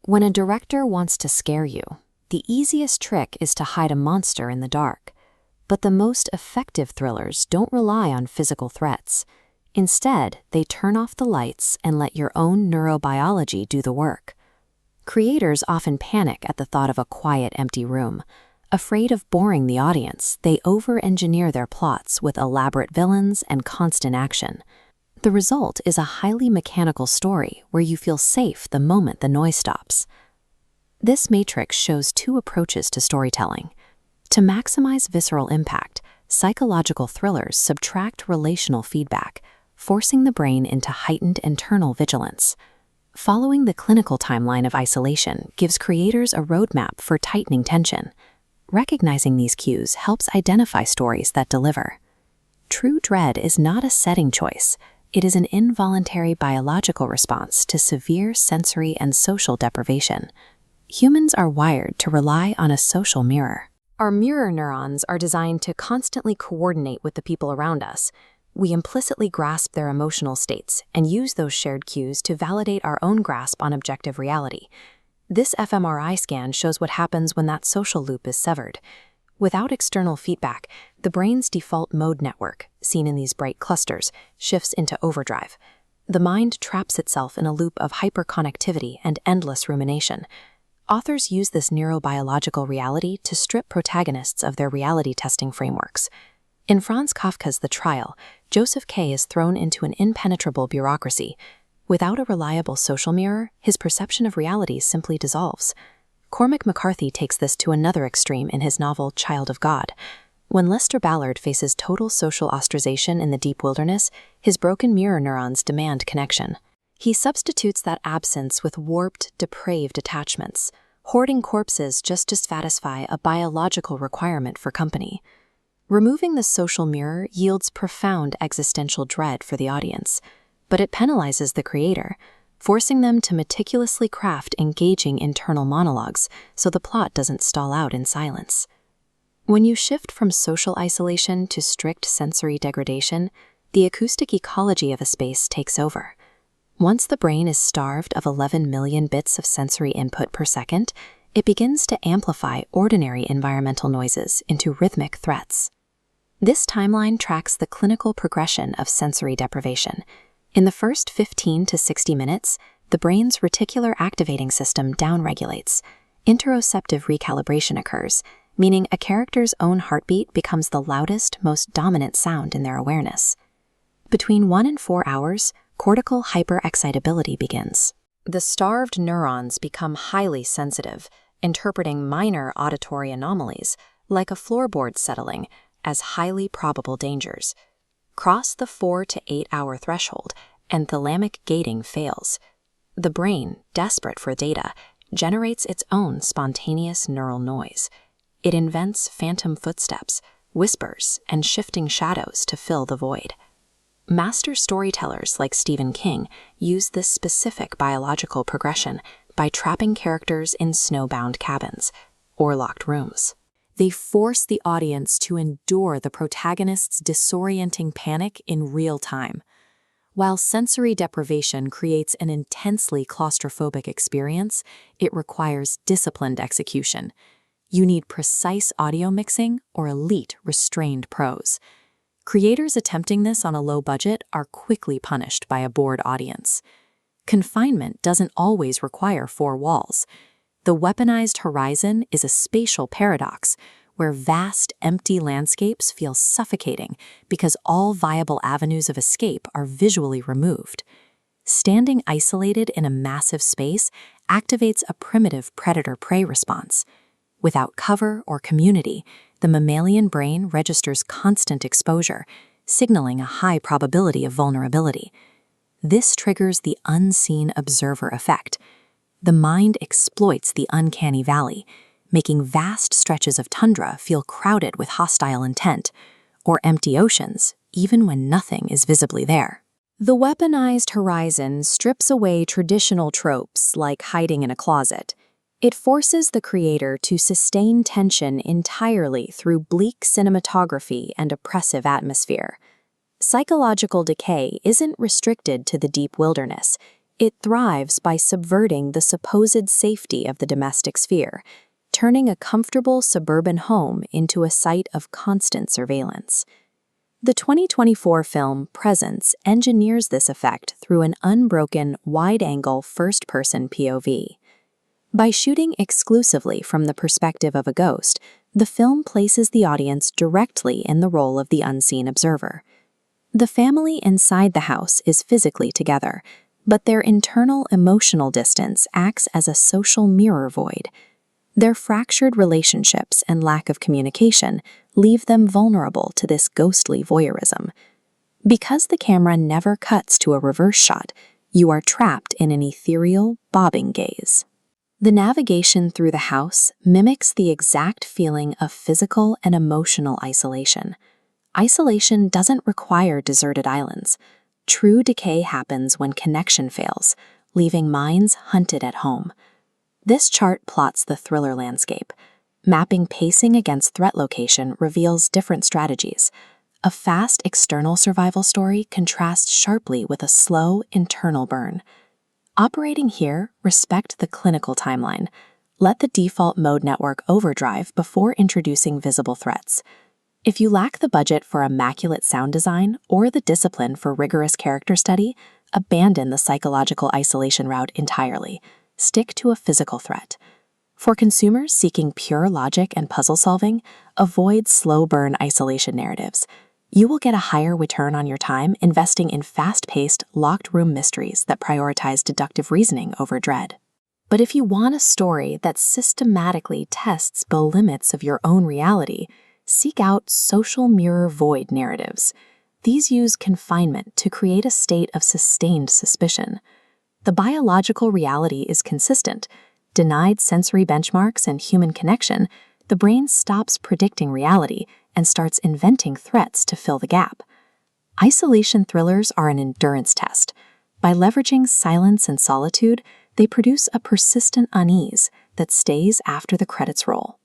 When a director wants to scare you, the easiest trick is to hide a monster in the dark. But the most effective thrillers don't rely on physical threats. Instead, they turn off the lights and let your own neurobiology do the work. Creators often panic at the thought of a quiet, empty room. Afraid of boring the audience, they over-engineer their plots with elaborate villains and constant action. The result is a highly mechanical story where you feel safe the moment the noise stops. This matrix shows two approaches to storytelling. To maximize visceral impact, psychological thrillers subtract relational feedback, forcing the brain into heightened internal vigilance. Following the clinical timeline of isolation gives creators a roadmap for tightening tension. Recognizing these cues helps identify stories that deliver. True dread is not a setting choice. It is an involuntary biological response to severe sensory and social deprivation. Humans are wired to rely on a social mirror. Our mirror neurons are designed to constantly coordinate with the people around us. We implicitly grasp their emotional states and use those shared cues to validate our own grasp on objective reality. This fMRI scan shows what happens when that social loop is severed. Without external feedback, the brain's default mode network, seen in these bright clusters, shifts into overdrive. The mind traps itself in a loop of hyperconnectivity and endless rumination. Authors use this neurobiological reality to strip protagonists of their reality testing frameworks. In Franz Kafka's The Trial, Joseph K. is thrown into an impenetrable bureaucracy. Without a reliable social mirror, his perception of reality simply dissolves. Cormac McCarthy takes this to another extreme in his novel Child of God. When Lester Ballard faces total social ostracization in the deep wilderness, his broken mirror neurons demand connection. He substitutes that absence with warped, depraved attachments, hoarding corpses just to satisfy a biological requirement for company. Removing the social mirror yields profound existential dread for the audience, but it penalizes the creator, forcing them to meticulously craft engaging internal monologues so the plot doesn't stall out in silence. When you shift from social isolation to strict sensory degradation, the acoustic ecology of a space takes over. Once the brain is starved of 11 million bits of sensory input per second, it begins to amplify ordinary environmental noises into rhythmic threats. This timeline tracks the clinical progression of sensory deprivation. In the first 15 to 60 minutes, the brain's reticular activating system downregulates. Interoceptive recalibration occurs, meaning a character's own heartbeat becomes the loudest, most dominant sound in their awareness. Between 1 and 4 hours, cortical hyperexcitability begins. The starved neurons become highly sensitive, interpreting minor auditory anomalies, like a floorboard settling, as highly probable dangers. Cross the 4 to 8 hour threshold, and thalamic gating fails. The brain, desperate for data, generates its own spontaneous neural noise. It invents phantom footsteps, whispers, and shifting shadows to fill the void. Master storytellers like Stephen King use this specific biological progression by trapping characters in snowbound cabins or locked rooms. They force the audience to endure the protagonist's disorienting panic in real time. While sensory deprivation creates an intensely claustrophobic experience, it requires disciplined execution. You need precise audio mixing or elite restrained prose. Creators attempting this on a low budget are quickly punished by a bored audience. Confinement doesn't always require 4 walls. The weaponized horizon is a spatial paradox where vast, empty landscapes feel suffocating because all viable avenues of escape are visually removed. Standing isolated in a massive space activates a primitive predator-prey response. Without cover or community, the mammalian brain registers constant exposure, signaling a high probability of vulnerability. This triggers the unseen observer effect. The mind exploits the uncanny valley, making vast stretches of tundra feel crowded with hostile intent, or empty oceans, even when nothing is visibly there. The weaponized horizon strips away traditional tropes like hiding in a closet. It forces the creator to sustain tension entirely through bleak cinematography and oppressive atmosphere. Psychological decay isn't restricted to the deep wilderness. It thrives by subverting the supposed safety of the domestic sphere, turning a comfortable suburban home into a site of constant surveillance. The 2024 film Presence engineers this effect through an unbroken, wide-angle first-person POV. By shooting exclusively from the perspective of a ghost, the film places the audience directly in the role of the unseen observer. The family inside the house is physically together, but their internal emotional distance acts as a social mirror void. Their fractured relationships and lack of communication leave them vulnerable to this ghostly voyeurism. Because the camera never cuts to a reverse shot, you are trapped in an ethereal, bobbing gaze. The navigation through the house mimics the exact feeling of physical and emotional isolation. Isolation doesn't require deserted islands. True decay happens when connection fails, leaving minds hunted at home. This chart plots the thriller landscape. Mapping pacing against threat location reveals different strategies. A fast external survival story contrasts sharply with a slow internal burn. Operating here, respect the clinical timeline. Let the default mode network overdrive before introducing visible threats. If you lack the budget for immaculate sound design or the discipline for rigorous character study, abandon the psychological isolation route entirely. Stick to a physical threat. For consumers seeking pure logic and puzzle solving, avoid slow-burn isolation narratives. You will get a higher return on your time investing in fast-paced, locked-room mysteries that prioritize deductive reasoning over dread. But if you want a story that systematically tests the limits of your own reality, seek out social mirror void narratives. These use confinement to create a state of sustained suspicion. The biological reality is consistent. Denied sensory benchmarks and human connection, the brain stops predicting reality and starts inventing threats to fill the gap. Isolation thrillers are an endurance test. By leveraging silence and solitude, they produce a persistent unease that stays after the credits roll.